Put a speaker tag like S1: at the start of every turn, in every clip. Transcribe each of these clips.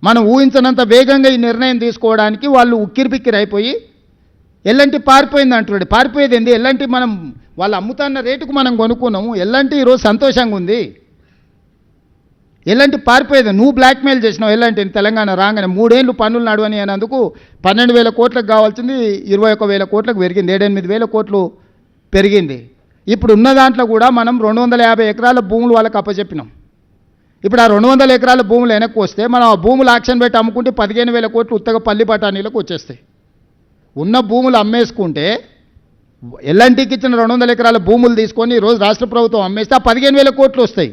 S1: మనం ఊహించినంత వేగంగా ఈ నిర్ణయం తీసుకోవడానికి వాళ్ళు ఉక్కిరిబిక్కిరి అయిపోయి ఎల్లంటి పారిపోయింది అంటున్నాడు. పారిపోయేది ఏంది? ఎల్లంటి మనం వాళ్ళు అమ్ముతున్న రేటుకు మనం కొనుక్కున్నాము. ఎల్లంటి ఈరోజు సంతోషంగా ఉంది. ఎల్లంటి పారిపోయేది. నువ్వు బ్లాక్మెయిల్ చేసినావు ఎల్లంటిని. తెలంగాణ రాగానే 3 ఏళ్ళు పన్నులు నడవని అనేందుకు 12,000 కోట్లకు కావాల్సింది 21,000 కోట్లకు పెరిగింది. 7,000-8,000 కోట్లు పెరిగింది. ఇప్పుడు ఉన్న దాంట్లో కూడా మనం 250 ఎకరాల భూములు వాళ్ళకి అప్పచెప్పినాం. ఇప్పుడు ఆ 200 ఎకరాల భూములు వెనక్కి వస్తే మనం ఆ భూములు ఆక్షన్ పెట్టి అమ్ముకుంటే 15,000 కోట్లు ఉత్తగా పల్లి పటానీలకు వచ్చేస్తాయి. ఉన్న భూములు అమ్మేసుకుంటే ఎల్ఎన్టీకి ఇచ్చిన 200 ఎకరాల భూములు తీసుకొని ఈరోజు రాష్ట్ర ప్రభుత్వం అమ్మేస్తే ఆ 15,000 కోట్లు వస్తాయి.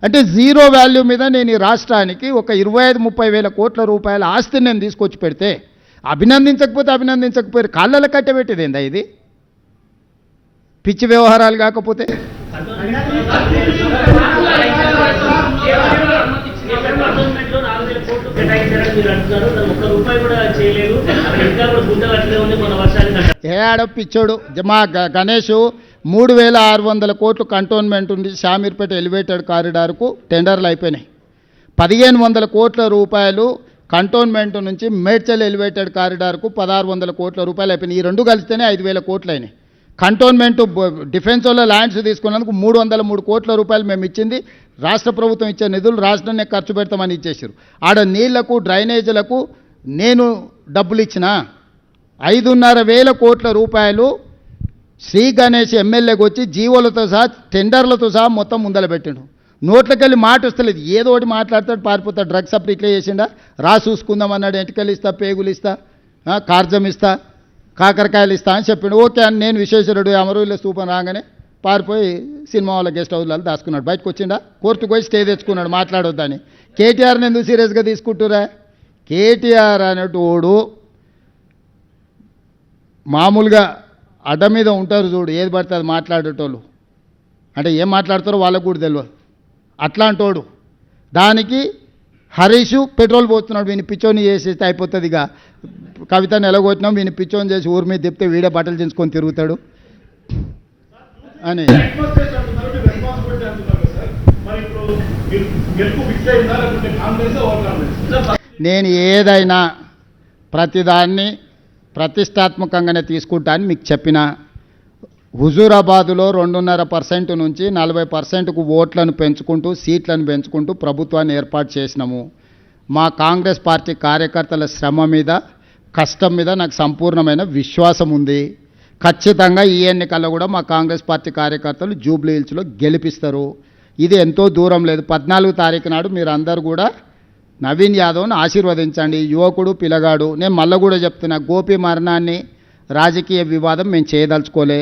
S1: అంటే జీరో వాల్యూ మీద నేను ఈ రాష్ట్రానికి ఒక 25-30 వేల కోట్ల రూపాయల ఆస్తిని నేను తీసుకొచ్చి పెడితే అభినందించకపోయారు. కాళ్ళలో కట్టబెట్టేది ఏందా ఇది? పిచ్చి వ్యవహారాలు కాకపోతే ఏడ పిచ్చోడు మా గణేష్ 3,600 కోట్లు కంటోన్మెంట్ ఉంది. షామీర్పేట ఎలివేటెడ్ కారిడార్కు టెండర్లు అయిపోయినాయి. 1,500 కోట్ల రూపాయలు కంటోన్మెంట్ నుంచి మేడ్చల్ ఎలివేటెడ్ కారిడార్కు 1,600 కోట్ల రూపాయలు అయిపోయినాయి. ఈ రెండు కలిస్తేనే 5,000 కోట్లు అయినాయి. కంటోన్మెంట్ డిఫెన్స్ వాళ్ళ ల్యాండ్స్ తీసుకున్నందుకు 303 కోట్ల రూపాయలు మేము ఇచ్చింది. రాష్ట్ర ప్రభుత్వం ఇచ్చే నిధులు రాష్ట్రాన్ని ఖర్చు పెడతామని ఇచ్చేసారు. ఆడ నీళ్లకు డ్రైనేజీలకు నేను డబ్బులు ఇచ్చిన 5,500 కోట్ల రూపాయలు శ్రీ గణేష్ ఎమ్మెల్యేకి వచ్చి జీవోలతో సహా టెండర్లతో సహా మొత్తం ముందల పెట్టిండు. నోట్లకెళ్ళి మాట వస్తలేదు. ఏదో ఒకటి మాట్లాడతాడు, పారిపోతాడు. డ్రగ్స్ అప్పుడు ఇట్లా చేసిండా? చూసుకుందాం అన్నాడు. ఎంటికలు ఇస్తా, పేగులు ఇస్తా, కార్జం ఇస్తా, కాకరకాయలు ఇస్తా అని చెప్పిండు. ఓకే అని నేను విశ్వేశ్వరుడు అమరవీరుల స్తూపం రాగానే పారిపోయి సినిమా వాళ్ళ గెస్ట్ హౌస్లలో దాచుకున్నాడు. బయటకు వచ్చిండా? కోర్టుకు పోయి స్టే తెచ్చుకున్నాడు మాట్లాడొద్దని. కేటీఆర్ని ఎందుకు సీరియస్గా తీసుకుంటురా? కేటీఆర్ అనేటోడు మామూలుగా అడ్డ మీద ఉంటారు చూడు, ఏది పడితే అది మాట్లాడేటోళ్ళు. అంటే ఏం మాట్లాడతారో వాళ్ళకు కూడా తెలియదు. అట్లాంటోడు దానికి హరీష్ పెట్రోల్ పోతున్నాడు. వీని పిచ్చోని చేసేస్తే అయిపోతుంది. ఇక కవితను ఎలాగొచ్చినాం, వీని పిచ్చోని చేసి ఊరి మీద తిప్పితే వీడే బట్టలు చించుకొని తిరుగుతాడు అని. నేను ఏదైనా ప్రతిదాన్ని ప్రతిష్టాత్మకంగానే తీసుకుంటా అని మీకు చెప్పిన. హుజూరాబాదులో 2.5% నుంచి 40%కు ఓట్లను పెంచుకుంటూ సీట్లను పెంచుకుంటూ ప్రభుత్వాన్ని ఏర్పాటు చేసినాము. మా కాంగ్రెస్ పార్టీ కార్యకర్తల శ్రమ మీద, కష్టం మీద నాకు సంపూర్ణమైన విశ్వాసం ఉంది. ఖచ్చితంగా ఈ ఎన్నికల్లో కూడా మా కాంగ్రెస్ పార్టీ కార్యకర్తలు జూబ్లీ హిల్స్లో గెలిపిస్తారు. ఇది ఎంతో దూరం లేదు. 14 తారీఖు నాడు మీరు అందరూ కూడా నవీన్ యాదవ్ని ఆశీర్వదించండి. యువకుడు, పిల్లగాడు. నేను మళ్ళీ కూడా చెప్తున్నా, గోపి మరణాన్ని రాజకీయ వివాదం మేము చేయదలుచుకోలే.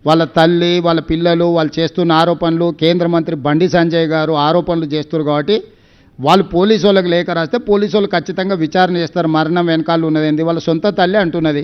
S1: వాళ్ళ తల్లి, వాళ్ళ పిల్లలు, వాళ్ళు చేస్తున్న ఆరోపణలు, కేంద్ర మంత్రి బండి సంజయ్ గారు ఆరోపణలు చేస్తున్నారు కాబట్టి వాళ్ళు పోలీసు వాళ్ళకి లేఖ రాస్తే పోలీసు వాళ్ళు ఖచ్చితంగా విచారణ చేస్తారు. మరణం వెనకాల ఉన్నది వాళ్ళ సొంత తల్లి అంటున్నది.